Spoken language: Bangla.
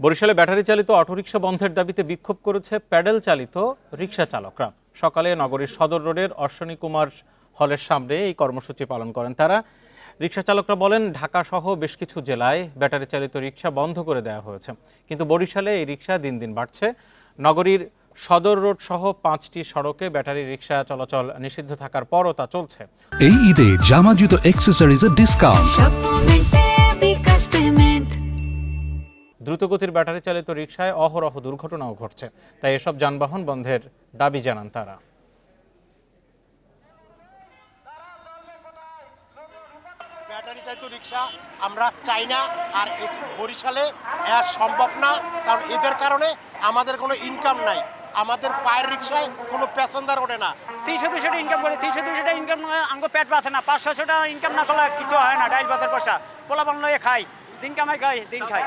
বরিশালে ব্যাটারি চালিত অটোরিকশা বন্ধের দাবিতে বিক্ষোভ করেছে প্যাডেল চালিত রিকশা চালকরা। সকালে নগরীর সদর রোডের অশ্বনী কুমার হলের সামনে এই কর্মসূচি পালন করেন তারা। রিকশা চালকরা বলেন, ঢাকা সহ বেশ কিছু জেলায় ব্যাটারি চালিত রিকশা বন্ধ করে দেওয়া হয়েছে, কিন্তু বরিশালে এই রিকশা দিন দিন বাড়ছে। নগরীর সদর রোড সহ 5টি সড়কে ব্যাটারি রিকশা চলাচল নিষিদ্ধ থাকার পরও তা চলছে। এই ঈদে জামা জুতো অ্যাক্সেসরিজের ডিসকাউন্ট। দ্রুতগতির ব্যাটারি চালিত রিকশায় অহরহ দুর্ঘটনাও ঘটছে, তাই এসব যানবাহন বন্ধের দাবি জানান তারা। ব্যাটারি চালিত রিকশা আমরা চাই না, আর বরিশালে সম্ভব না, কারণ এদের কারণে আমাদের কোনো ইনকাম নাই। আমাদের পায়ের রিক্সায় কোনো প্যাসেঞ্জার ওঠে না। 300-200 ইনকাম করে, 300-200 ইনকাম আঙ্গ পেট বাঁচে না। 500-600 টাকা ইনকাম না করলে কিছু হয় না। ডাইল ভাতের পয়সা পোলাপান লয়ে খাই, দিন কামাই খাই, দিন খাই।